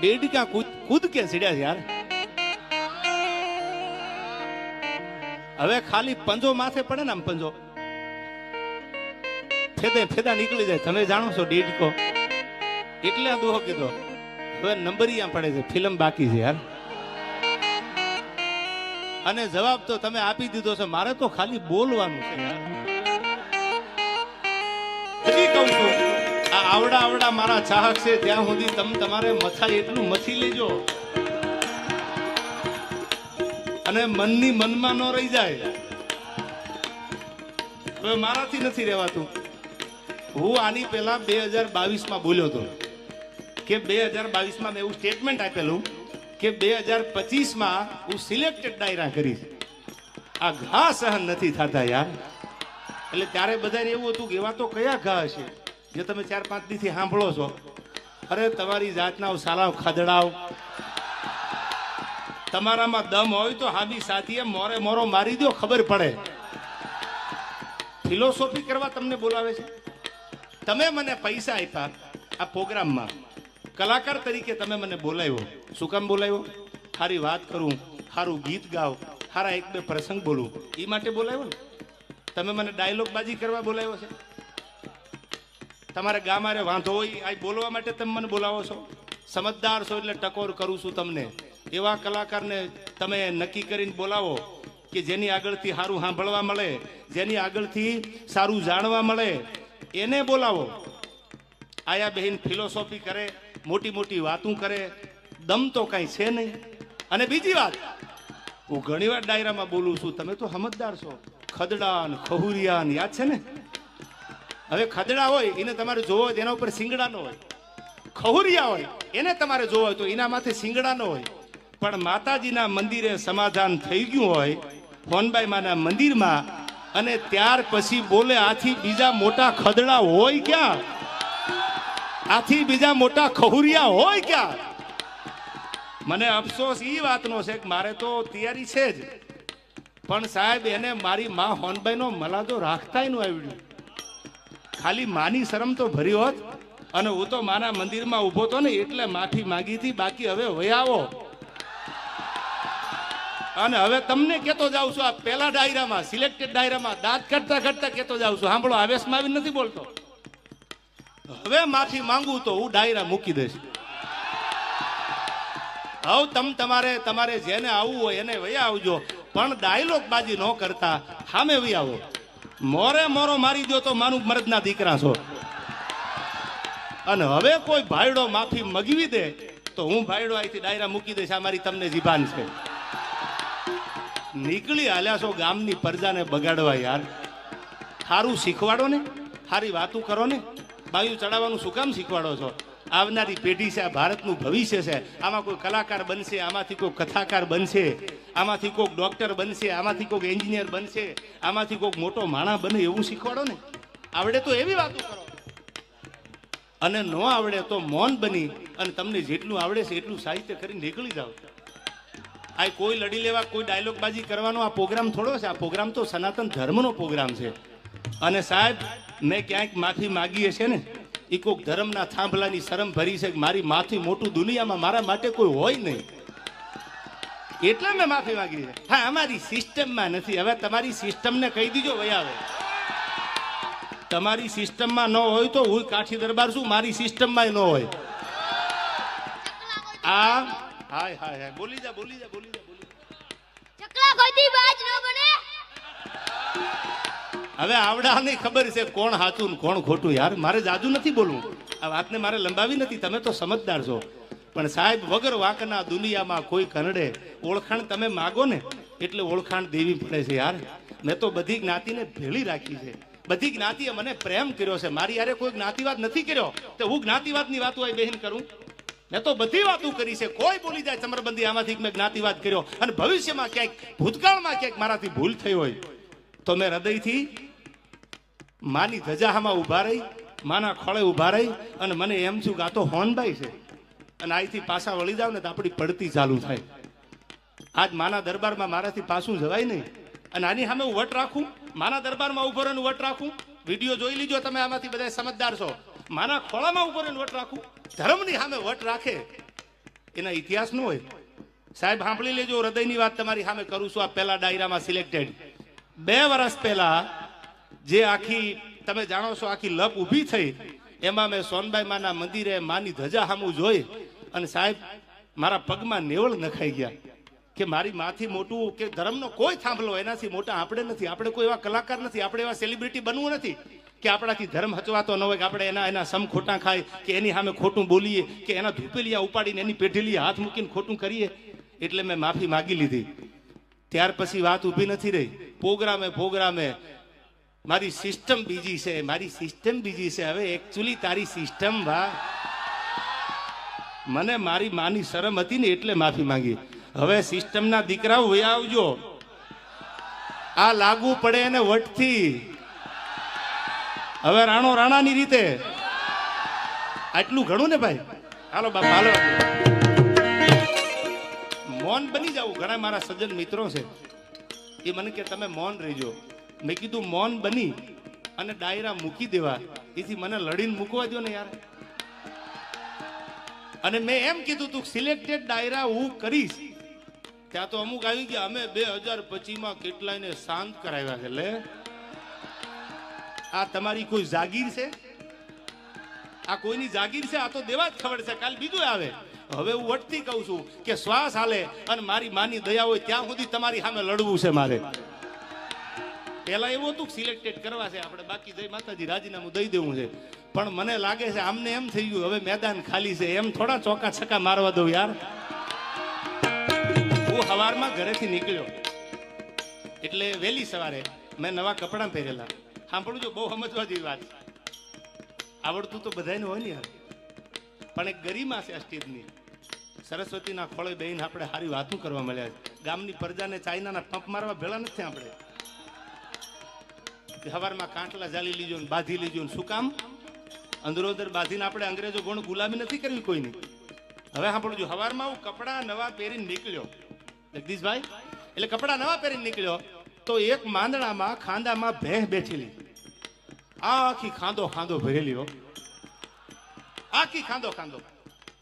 डेढ़ कूद के सीढ़्या यार। હવે ખાલી પંજો માથે પડે ને આમ પંજો ફેદા નીકળી જાય. તમે જાણો છો ડેઢકો એટલે આ દુહો કીધો. હવે નંબરિયા પડે છે, ફિલ્મ બાકી છે યાર. અને જવાબ તો તમે આપી દીધો છે, મારે તો ખાલી બોલવાનું છે યાર. હજી કહું છું આ આવડા મારા ચાહક છે ત્યાં સુધી તમે તમારે મથાય એટલું મથી લેજો અને મનની મનમાં ન રહી જાય. હવે મારાથી નથી રહેવાતું. હું આની પહેલા 2022 બોલ્યો હતો કે 2022 મેં એવું સ્ટેટમેન્ટ આપેલું કે 2025 હું સિલેક્ટેડ ડાયરા કરીશ. આ ઘા સહન નથી થતા યાર. એટલે ત્યારે બધાને એવું હતું કે એવા તો કયા ઘા હશે જે તમે 4-5 દીથી સાંભળો છો. અરે તમારી જાતના સાલાવ ખદડાવ, તમારામાં દમ હોય તો હાબી સાથીએ મોરે મોરો મારી દો, ખબર પડે. ફિલોસોફી કરવા તમને બોલાવે છે. તમે મને પૈસા આપ્યા આ પ્રોગ્રામમાં, કલાકાર તરીકે તમે મને બોલાવ્યો. શું કામ બોલાવ્યો? સારી વાત કરું, સારું ગીત ગાવ, સારા 1-2 પ્રસંગ બોલું, એ માટે બોલાવ્યો ને. તમે મને ડાયલોગ બાજી કરવા બોલાવ્યો છે. તમારે ગામારે વાંધો હોય આ બોલવા માટે તમે મને બોલાવો છો. સમજદાર છો એટલે ટકોર કરું છું તમને. એવા કલાકારને તમે નક્કી કરીને બોલાવો કે જેની આગળથી સારું સાંભળવા મળે, જેની આગળથી સારું જાણવા મળે, એને બોલાવો. આયા બહેન ફિલોસોફી કરે, મોટી મોટી વાતું કરે, દમ તો કાંઈ છે નહીં. અને બીજી વાત, હું ઘણી વાર ડાયરામાં બોલું છું, તમે તો સમજદાર છો. ખદડા ને ખહુરિયા ને યાદ છે ને. હવે ખદડા હોય એને તમારે જોવો હોય એના ઉપર સિંગડા ન હોય, ખહુરિયા હોય એને તમારે જોવો હોય તો એના માથે સિંગડા ન હોય. પણ માતાજીના મંદિરે સમાધાન થઈ ગયું હોય ફોનબાઈ માના મંદિરમાં, અને ત્યાર પછી બોલે આથી બીજા મોટા ખદડા હોય ક્યાં? આથી બીજા મોટા ખહુરિયા હોય ક્યાં? મને અફસોસ એ વાતનો છે કે મારે તો તૈયારી છે જ, પણ સાહેબ એને મારી માં હોનબાઈનો મલાદો રાખતાય ન આવડ્યું. ખાલી માની શરમ તો ભરી હોત. અને હું તો માના મંદિરમાં ઊભો તો ને એટલે માફી માંગી હતી. બાકી હવે વયાવો. અને હવે તમને કેતો જાઉં છું, આ પેલા ડાયરામાં સિલેક્ટેડ ડાયરામાં દાંત કાઢતા કેતો જાઉં છું. સાંભળો, આવેશમાં આવી નથી બોલતો. હવે માફી માંગુ તો હું ડાયરા મૂકી દઈશ. હવે તમારે જેને આવવું હોય એને વયા આવજો, પણ ડાયલોગ બાજી ન કરતા સામે વહી આવો. મોરે મોરો મારી દો તો માનું મરદના દીકરા છો. અને હવે કોઈ ભાઈડો માફી મગવી દે તો હું ભાઈડો અહીંથી ડાયરા મૂકી દઈશ. આ મારી તમને જીભાન છે. નીકળી હાલ્યા છો ગામની પ્રજાને બગાડવા યાર. સારું શીખવાડો ને, સારી વાતું કરો ને. બાયું ચડાવવાનું શું કામ શીખવાડો છો? આવનારી પેઢી છે, આ ભારતનું ભવિષ્ય છે. આમાં કોઈ કલાકાર બનશે, આમાંથી કોઈ કથાકાર બનશે, આમાંથી કોઈક ડોક્ટર બનશે, આમાંથી કોઈક એન્જિનિયર બનશે, આમાંથી કોઈક મોટો માણસ બને, એવું શીખવાડો ને. આવડે તો એવી વાતો કરો, અને ન આવડે તો મૌન બની અને તમને જેટલું આવડે છે એટલું સાહિત્ય કરીને નીકળી જાઓ. આ કોઈ લડી લેવા, કોઈ ડાયલોગ બાજી કરવાનો આ પ્રોગ્રામ થોડો છે. આ પ્રોગ્રામ તો સનાતન ધર્મનો પ્રોગ્રામ છે. અને સાહેબ, મેં ક્યાંક માફી માગી હશે ને, એ કોઈક ધર્મના થાંભલાની શરમ ભરી છે કે મારી માથી મોટું દુનિયામાં મારા માટે કોઈ હોય નહીં, એટલે મેં માફી માંગી છે. હા, અમારી સિસ્ટમમાં નથી. હવે તમારી સિસ્ટમને કહી દીજો વહી આવે. તમારી સિસ્ટમમાં ન હોય તો હું કાઠી દરબાર છું, મારી સિસ્ટમમાં ન હોય. આ હાય હાય હાય, બોલી જા. ચકલા ગોદી બાજ ન બને. હવે આવડાની ખબર છે કોણ સાચું ને કોણ ખોટું યાર. મારે જાજુ નથી બોલવું, આ વાતને મારે લંબાવી નથી. તમે તો સમજદાર છો. પણ સાહેબ, વગર વાંકના દુનિયામાં કોઈ કનડે. ઓળખાણ તમે માગો ને એટલે ઓળખાણ દેવી પડે છે યાર. મેં તો બધી જ્ઞાતિને ભેળી રાખી છે. બધી જ્ઞાતિએ મને પ્રેમ કર્યો છે. મારી યારે કોઈ જ્ઞાતિવાદ નથી કર્યો. તો હું જ્ઞાતિવાદની વાતો આ બહેન કરું? મેં તો બધી વાતો કરી છે. કોઈ બોલી જાય ચમરબંધી આમાંથી મેં જ્ઞાતિવાદ કર્યો, અને ભવિષ્યમાં ક્યાંક ભૂતકાળમાં ક્યાંક મારાથી ભૂલ થઈ હોય તો મેં હૃદયથી માની ધજામાં ઊભા રહી, માના ખોળે ઊભા રહી અને મને એમ છું કે આ તો હોનબાઈ છે. અને અહીંથી પાછા વળી જાવ ને તો આપણી પડતી ચાલુ થાય. આજ માના દરબારમાં મારાથી પાછું જવાય નહીં. અને આની સામે હું વટ રાખું, માના દરબારમાં ઉભો રહીને વટ રાખું. વિડીયો જોઈ લીજો તમે, આમાંથી બધા સમજદાર છો. માના ખોળામાં ઉભો રહીને વટ રાખું. ધર્મની સામે વટ રાખે એના ઇતિહાસ નો હોય. સાહેબ સાંભળી લેજો, હૃદયની વાત તમારી સામે કરું છું. આ પહેલા ડાયરામાં સિલેક્ટેડ 2 વર્ષ પહેલા જે આખી તમે જાણો છો આખી લપ ઊભી થઈ, એમાં મેં સોનબાઈ માના મંદિરે માની ધજા સામું જોઈ અને સાહેબ મારા પગમાં નેવળ નખાઈ ગયા કે મારી માથી મોટું કે ધર્મનો કોઈ થાંભલો એનાથી મોટા આપણે નથી. આપણે કોઈ એવા કલાકાર નથી, આપણે એવા સેલિબ્રિટી બનવું નથી કે આપણાથી ધર્મ હચવાતો ન હોય, કે આપણે એના સમ ખોટા ખાય કે એની સામે ખોટું બોલીએ કે એના ધૂપેલિયા ઉપાડીને એની પેઢીલી હાથ મૂકીને ખોટું કરીએ. એટલે મેં માફી માગી લીધી. ત્યાર પછી વાત ઊભી નથી રહી. પ્રોગ્રામે મારી સિસ્ટમ બીજી છે, મારી સિસ્ટમ બીજી છે. હવે એકચ્યુઅલી તારી સિસ્ટમ મને મારી માની શરમ હતી ને એટલે માફી માંગી. હવે સિસ્ટમના દીકરાઓ વયા આવજો, આ લાગુ પડે એને વટથી. હવે રાણો રાણાની રીતે આટલું ઘણું ને ભાઈ. હાલો બાપા હાલો, મૌન બની જાવ. ઘણા મારા સજ્જન મિત્રો છે એ મને કે તમે મૌન રહીજો. મેં કીધું મૌન બની અને ડાયરા મૂકી દેવા એથી મને લડીને મૂકવા દો ને યાર. અને મેં એમ કીધું તું સિલેક્ટેડ ડાયરા હું કરીશ. ત્યાં તો અમુક આવી ગયા અમે 2025 કેટલાયને શાંત કરાવ્યા છે. એટલે આ તમારી કોઈ જાગીર છે? આ કોઈની જાગીર છે? આ તો દેવા જ ખબર છે, કાલ બીજું આવે. હવે હું વટથી કહું છું કે શ્વાસ હાલે અને મારી માની દયા હોય ત્યાં સુધી તમારી સામે લડવું છે મારે. પેલા એવું હતું સિલેક્ટેડ કરવા છે આપણે, બાકી જય માતાજી રાજીનામું દઈ દેવું છે. પણ મને લાગે છે આમને એમ થઈ ગયું હવે મેદાન ખાલી છે, એમ થોડા ચોકા છક્કા મારવા દઉં યાર. હું સવારમાં ઘરેથી નીકળ્યો એટલે વહેલી સવારે મેં નવા કપડાં પહેરેલા. સાંભળું જો, બહુ સમજવા જેવી વાત. આવડતું તો બધાને હોય ને યાર, પણ એક ગરિમા છે આ સ્ટેજની. સરસ્વતીના ખોળે બેહીને આપણે સારી વાતું કરવા મળ્યા છે. ગામની પ્રજાને ચાઇનાના પંપ મારવા ભેળા નથી આપણે. સવારમાં કાંટલા જાલી લીજો ને બાંધી લીજો ને શું કામ? અંદરો અંદર બાંધીને આપણે અંગ્રેજો ગોણ ગુલામી નથી કરવી કોઈની. હવે સાંભળજો, સવારમાં હું કપડા નવા પહેરીને નીકળ્યો જગદીશભાઈ, એટલે કપડા નવા પહેરીને નીકળ્યો તો એક માંદણામાં ખાંદામાં ભેંસ બેઠેલી, આખી ખાંદો ભરેલી હો, આખી ખાંદો.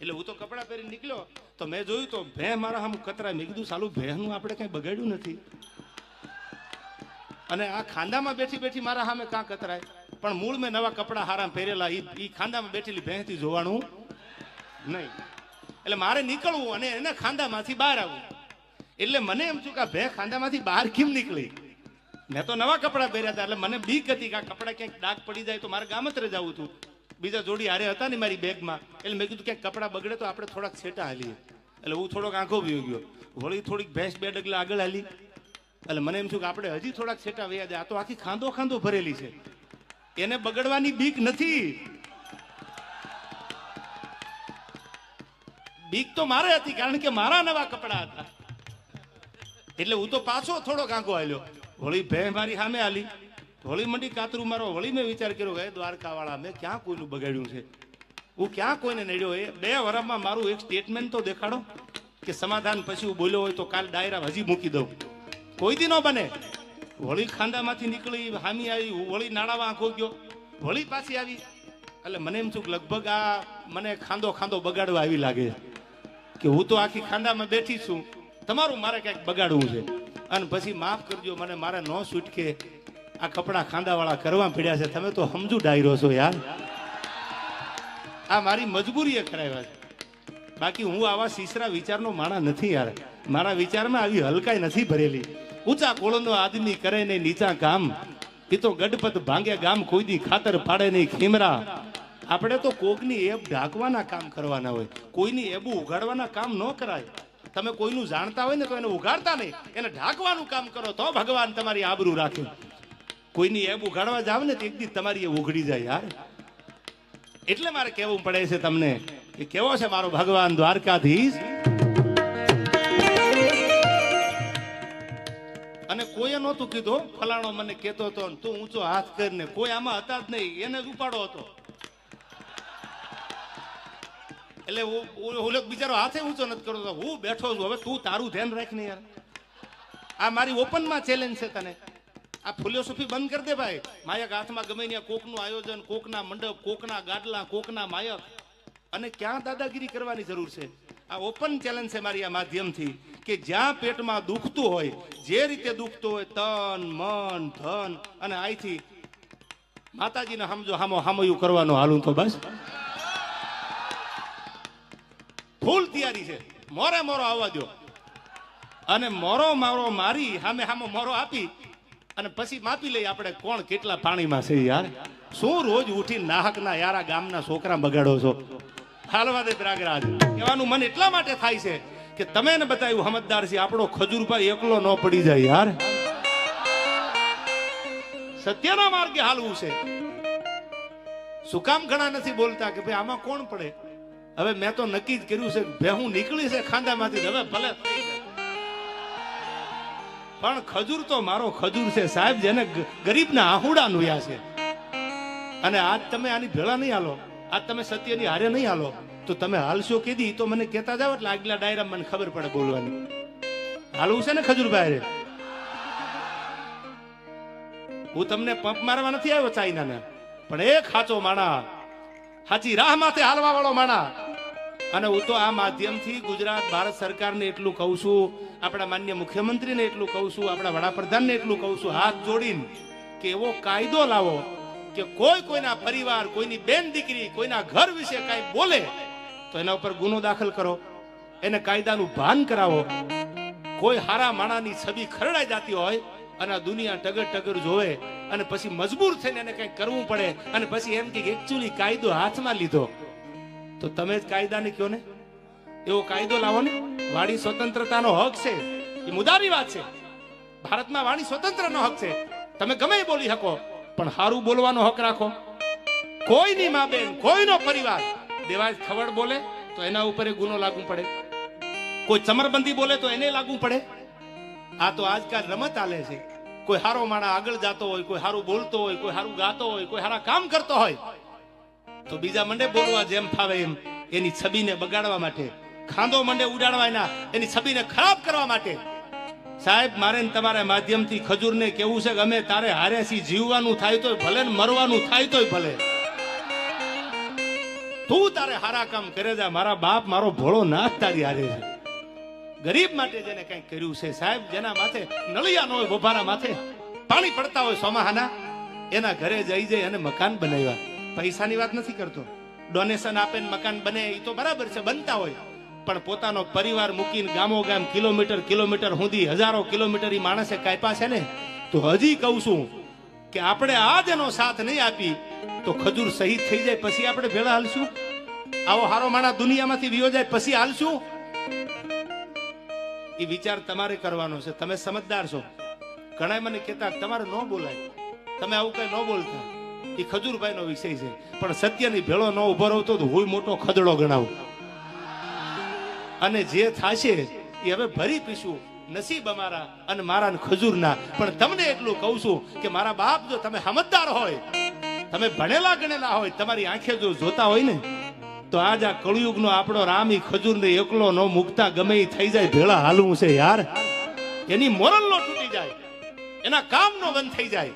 એટલે હું તો કપડા પહેરીને નીકળ્યો તો મેં જોયું તો ભેંસ મારા સામે કતરાય. મેં કીધું સાલું ભેંસનું આપણે કઈ બગાડ્યું નથી અને આ ખાંદામાં બેઠી મારા સામે કાં કતરાય. પણ મૂળ મેં નવા કપડા હારા પહેરેલા, એ ખાંદામાં બેઠેલી ભેંસથી જોવાનું નહીં. એટલે મારે નીકળવું અને એને ખાંદામાંથી બહાર આવવું. એટલે મને એમ છું કે ભેં ખાંદામાંથી બહાર કેમ નીકળી? મેં તો નવા કપડા પહેર્યા હતા એટલે મને બીક હતી કે આ કપડા ક્યાંક ડાઘ પડી જાય તો મારે ગામત્રે જવું હતું. બીજા જોડી હારે હતા ને મારી બેગમાં, એટલે મેં કીધું ક્યાંક કપડા બગડે તો આપણે થોડાક છેટા હાલીએ. એટલે હું થોડોક આંખો વયો ગયો, વળી થોડીક ભેંસ 2 ડગલા આગળ હાલી. એટલે મને એમ છું કે આપણે હજી થોડાક છેટા વયા જાય. આ તો આખી ખાંદો ભરેલી છે, એને બગડવાની બીક નથી. બીક તો મારે હતી કારણ કે મારા નવા કપડા હતા. એટલે હું તો પાછો થોડોક આંખો હાલ્યો, વળી ભેંસ મારી સામે હાલી, વળી મંડી કાતરું મારો. વળી મેં વિચાર કર્યો કે દ્વારકા વાળા મેં ક્યાં કોઈનું બગાડ્યું છે, હું ક્યાં કોઈને નડ્યો? એ 2 વર્ષમાં મારું એક સ્ટેટમેન્ટ તો દેખાડો કે સમાધાન પછી હું બોલ્યો હોય તો કાલ ડાયરા હજી મૂકી દઉં. કોઈ દી ન બને. વળી ખાંદામાંથી નીકળી હામી આવી, વળી નાળામાં આંખો ગયો, વળી પાછી આવી. એટલે મને એમ છું કે લગભગ આ મને ખાંદો બગાડવા આવી લાગે કે હું તો આખી ખાંદામાં બેઠી છું, તમારું મારે ક્યાંક બગાડવું છે. અને પછી માફ કરજો મને, મારે ન છૂટકે આ કપડા ખાંદાવાળા કરવા પડ્યા છે. તમે તો સમજુ ડાયરો છો યાર, આ મારી મજબૂરીએ કરાવ્યા છે. બાકી હું આવા સીસરા વિચારનો માણા નથી યાર. મારા વિચારમાં આવી હલકાઈ નથી ભરેલી. ઊંચા કોળનો આદમી કરે નહીં નીચા કામ, એ તો ગડપત ભાંગે ગામ, કોઈ દી ખાતર પાડે નહીં ખીમરા. આપણે તો કોકની એબ ઢાંકવાના કામ કરવાના હોય, કોઈની એબું ઉગાડવાના કામ ન કરાય. તમે કોઈનું જાણતા હોય ને તો એને ઉગાડતા નહીં, એને ઢાંકવાનું કામ કરો તો ભગવાન તમારી આબરૂ રાખે. કોઈની એબ ઉગાડવા જાવ ને તો એક દી તમારી એ ઉઘડી જાય યાર. એટલે મારે કહેવું પડે છે તમને કે કેવો છે મારો ભગવાન દ્વારકાધીશ. અને કોઈએ નહોતું કીધું ફલાણો મને કહેતો હતો તું ઊંચો હાથ કરીને, કોઈ આમાં હતા જ નહીં, એને જ ઉપાડો હતો. એટલે હું બિચારો હાથે ઊંચો નથી કરતો, હું બેઠો છું. હવે તું તારું ધ્યાન રાખ ને યાર. આ મારી ઓપનમાં ચેલેન્જ છે તને. આ ફિલોસોફી બંધ કરી દે ભાઈ. માયક હાથમાં ગમે ત્યાં કોકનું આયોજન, કોકના મંડપ, કોકના ગાડલા, કોકના માયક. અને ક્યાં દાદાગીરી કરવાની જરૂર છે? આ ઓપન ચેલેન્જ છે મારી આ માધ્યમથી કે જ્યાં પેટમાં દુખતું હોય, જે રીતે દુખતું હોય, તન મન ધન અને આઈથી માતાજીને સમજો હામો હામયું કરવાનું હાલું તો બસ ફૂલ તૈયારી છે. મોરે મોરો આવવા દો અને મોરો મારો મારી સામે સામો મોરો આપી અને પછી માપી લઈ આપણે કોણ કેટલા પાણીમાં છે. યાર શું રોજ ઉઠી નાહકના યારા ગામના છોકરા બગાડો છો? હાલવા દે પ્રયાગરાજ. કહેવાનું મન એટલા માટે થાય છે કે તમે ને બતાવ્યું સમજદાર છે, આપણો ખજૂરભાઈ એકલો ન પડી જાય. યાર સત્યના માર્ગે હાલવું છે. શું કામ ઘણા નથી બોલતા કે ભાઈ આમાં કોણ પડે? હવે મેં તો નક્કી જ કર્યું છે ભેહું નીકળી છે ખાંદામાંથી, હવે ભલે પણ ખજૂર તો મારો ખજૂર છે સાહેબ, જેને ગરીબના આહુડા નુયા છે. અને આજ તમે આની ભેળા નહીં હાલો, આજ તમે સત્યની હારે નહીં હાલો, તો તમે હાલશો કેદી તો મને કહેતા જાવ એટલે આગલા ડાયરા મને ખબર પડે બોલવાની. હાલવું છે ને ખજૂરભાઈ? હું તમને પંપ મારવા નથી આવ્યો ચાઇનાને, પણ એક સાચો માણા, સાચી રાહ માથે હાલવા વાળો માણા. અને હું તો આ માધ્યમથી ગુજરાત ભારત સરકારને એટલું કહું છું, આપણા માન્ય મુખ્યમંત્રીને એટલું કહું છું, આપણા વડાપ્રધાનને એટલું કહું છું, હાથ જોડીને કે એવો કાયદો લાવો કે કોઈના પરિવાર, કોઈની બેન દીકરી, કોઈના ઘર વિશે કાંઈ બોલે તો એના ઉપર ગુનો દાખલ કરો, એને કાયદાનું ભાન કરાવો. કોઈ હારા માણાની છબી ખરડાઈ જતી હોય અને આ દુનિયા ટગર ટગર જોવે અને પછી મજબૂર થઈને એને કંઈક કરવું પડે અને પછી એમ કે એકચ્યુઅલી કાયદો હાથમાં લીધો, તો તમે જ કાયદાને કહો ને. એવો કાયદો લાવો ને. વાણી સ્વતંત્રતાનો હક છે, એ મુદ્દાની વાત છે. ભારતમાં વાણી સ્વતંત્રનો હક છે, તમે ગમે એ બોલી શકો, પણ સારું બોલવાનો હક રાખો. કોઈની મા બેન, કોઈનો પરિવાર દેવાજ ખવડ બોલે તો એના ઉપર ગુનો લાગુ પડે, કોઈ ચમરબંધી બોલે તો એને લાગુ પડે. આ તો આજકાલ રમત આલે છે. કોઈ હારો માણા આગળ જતો હોય, કોઈ હારું બોલતો હોય, કોઈ હારું ગાતો હોય, કોઈ હારા કામ કરતો હોય તો બીજા મંડે બોલવા જેમ ફાવે એમ, એની છબીને બગાડવા માટે, ખાંદો મંડે ઉડાડવા એના, એની છબીને ખરાબ કરવા માટે. સાહેબ મારે તમારા માધ્યમથી ખજૂરને કેવું છે કે અમે તારે હારેથી જીવવાનું થાય તોય ભલે ને મરવાનું થાય તોય ભલે, તું તારે હારા કામ કરે જા. મારા બાપ મારો ભોળો નાથ તારી હારે છે. ગરીબ માટે જેને કઈ કર્યું છે સાહેબ, જેના માથે નળિયા ન હોય, બોભારા માથે પાણી પડતા હોય સોમાહાના, એના ઘરે જઈ જઈ અને મકાન બનાવ્યા. પૈસાની વાત નથી કરતો, ડોનેશન આપે મકાન બને એ તો બરાબર છે, બનતા હોય, પણ પોતાનો પરિવાર મૂકીને ગામો ગામ કિલોમીટર સુધી હજારો કિલોમીટર માણસે કાપ્યા છે ને. તો હજી કહું છું કે આપણે આજ એનો સાથ નહીં આપી તો ખજૂર શહીદ થઈ જાય પછી આપણે ભેળા હાલશું? આવો હારો માણા દુનિયામાંથી વિયો જાય પછી હાલશું? એ વિચાર તમારે કરવાનો છે. તમે સમજદાર છો. ઘણા મને કહેતા તમારે ન બોલાય, તમે આવું કઈ ન બોલતા. એ ખજૂરભાઈ નો વિષય છે, પણ સત્યની ભેળો ન ઉભો રહતો તો હું મોટો ખદડો ગણાવું. અને જે થશે એ હવે ભરી પીશું, નસીબ અમારા અને મારા ખજૂરના. પણ તમને એટલું કહું છું કે મારા બાપ, જો તમે સમજદાર હોય, તમે ભણેલા ગણેલા હોય, તમારી આંખે જો જોતા હોય ને, તો આજ આ કળયુગનો આપણો રામ ઈ ખજૂરને એકલો ન મુકતા ગમે એ થઈ જાય ભેળા હાલવું છે. યાર એની મોરલ નો તૂટી જાય, એના કામ નો બંધ થઈ જાય.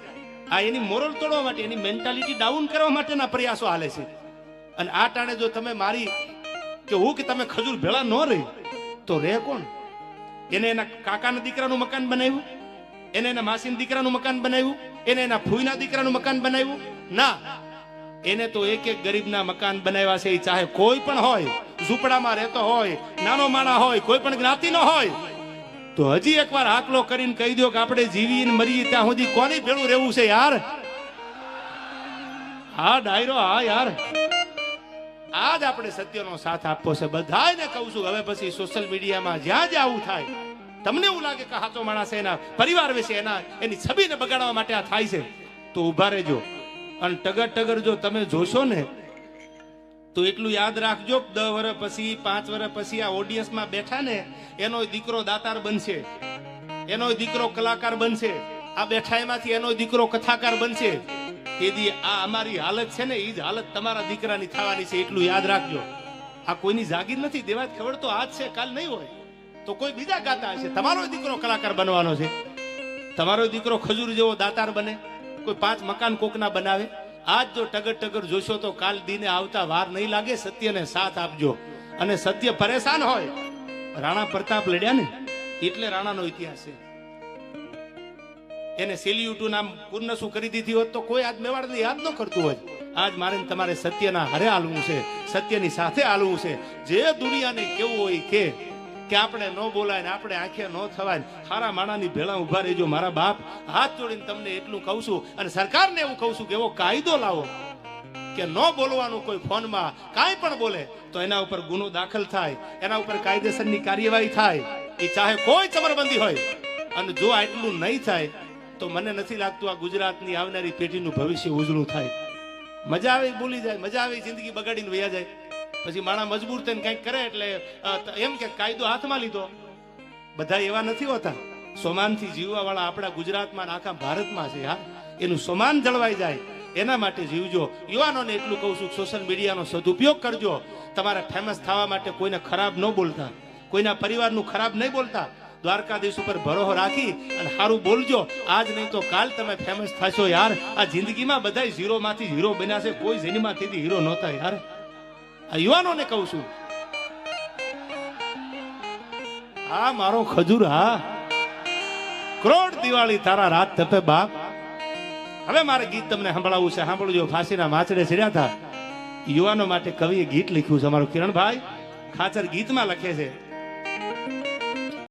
આ એની મોરલ તોડવા માટે, એની મેન્ટાલિટી ડાઉન કરવા માટેના પ્રયાસો હાલે છે. અને આ ટાણે જો તમે મારી કે હું કે તમે ખજૂર ભેળા ન રહી તો રે કોણ? એને એના કાકાના દીકરાનું મકાન બનાવ્યું, એને એના માસીના દીકરાનું મકાન બનાવ્યું, એને એના ફૂઈના દીકરાનું મકાન બનાવ્યું? ના, એને તો એક એક ગરીબના મકાન બનાવ્યા છે. ચાહે કોઈ પણ હોય, ઝૂંપડામાં રહેતો હોય, નાનો માણા હોય, કોઈ પણ જ્ઞાતિનો હોય, તો હજી એકવાર આકલો કરીને કહી દો કે આપણે જીવીને મરીએ ત્યાં સુધી કોની ભેળું રહેવું છે? યાર હા ડાયરો, હા યાર આજ આપણે સત્યનો સાથ આપવો છે. બધાને કહું છું હવે પછી સોશિયલ મીડિયામાં જ્યાં જ્યાં આવું થાય, તમને એવું લાગે કે હાચો માણસ એના પરિવાર વિશે એની છબીને બગાડવા માટે આ થાય છે, તો ઉભા રહેજો. અને ટગર જો તમે જોશો ને તો એટલું યાદ રાખજો, 10 વર્ષ પછી 5 વર્ષ પછી આ ઓડિયન્સમાં બેઠા ને એનો દીકરો દાતાર બનશે, એનો દીકરો કલાકાર બનશે, આ બેઠા એમાંથી એનો દીકરો કથાકાર બનશે. તેથી આ અમારી હાલત છે ને, એ જ હાલત તમારા દીકરાની થવાની છે. એટલું યાદ રાખજો. આ કોઈની જાગીર નથી. દેવાજ ખબર તો આજ છે, કાલ નહીં હોય તો કોઈ બીજા ગાતા હશે. તમારો દીકરો કલાકાર બનવાનો છે, તમારો દીકરો ખજૂર જેવો દાતાર બને, કોઈ 5 મકાન કોકના બનાવે. આજ જો ટગર ટગર જોશો તો કાલ દીને આવતા વાર નહીં લાગે. સત્યને સાથ આપજો. અને સત્ય પરેશાન હોય, રાણા પ્રતાપ લડ્યા ને એટલે રાણાનો ઇતિહાસ છે. એને સેલ્યુટનું નામ પૂર્ણ શું કરી દીધી હોત તો કોઈ આજ મેવાડને યાદ ન કરતું હોય. આજ મારે ને તમારે સત્યના હારે હાલવું છે, સત્યની સાથે હાલવું છે. જે દુનિયાને કેવું હોય કે આપણે ન બોલાય ને આપણે આંખે ન થવાય, સારા માણાની ભેળા ઉભા રહેજો. મારા બાપ હાથ જોડીને તમને એટલું કહું છું, અને સરકારને એવું કહું છું કે એવો કાયદો લાવો કે ન બોલવાનું. કોઈ ફોનમાં કાંઈ પણ બોલે તો એના ઉપર ગુનો દાખલ થાય, એના ઉપર કાયદેસરની કાર્યવાહી થાય. એ ચાહે કોઈ ચમરબંધી હોય. અને જો આટલું નહીં થાય તો મને નથી લાગતું આ ગુજરાતની આવનારી પેઢીનું ભવિષ્ય ઉજળું થાય. મજા આવે બોલી જાય, મજા આવે જિંદગી બગાડીને વયા જાય. પછી માણા મજબૂર થઈને કંઈક કરે એટલે એમ કે કાયદો હાથમાં લીધો. બધા એવા નથી હોતા. સોમાનથી જીવવા વાળા આપણા ગુજરાતમાં આખા ભારતમાં છે. હા, એનું સોમાન જળવાઈ જાય એના માટે જીવજો. યુવાનોને એટલું કહું છું, સોશિયલ મીડિયાનો સદુપયોગ કરજો. તમારે ફેમસ થવા માટે કોઈને ખરાબ ન બોલતા, કોઈના પરિવારનું ખરાબ નહીં બોલતા. દ્વારકાધીશ ઉપર ભરોસો રાખી અને સારું બોલજો. આજ નહીં તો કાલ તમે ફેમસ થશો યાર. આ જિંદગીમાં બધા ઝીરો માંથી હીરો બન્યા છે, કોઈ જેનીમાંથી હીરો નહોતા યાર. આ યુવાનોને કહું છું. હા મારો ખજૂર, હા કરોડ દિવાળી તારા રાત તપે બાપ. હવે મારે ગીત તમને સંભળાવવું છે, સાંભળજો. ફાંસીના માચડે ચડ્યા હતા યુવાનો માટે કવિએ ગીત લખ્યું છે. અમારો કિરણભાઈ ખાચર ગીતમાં લખે છે,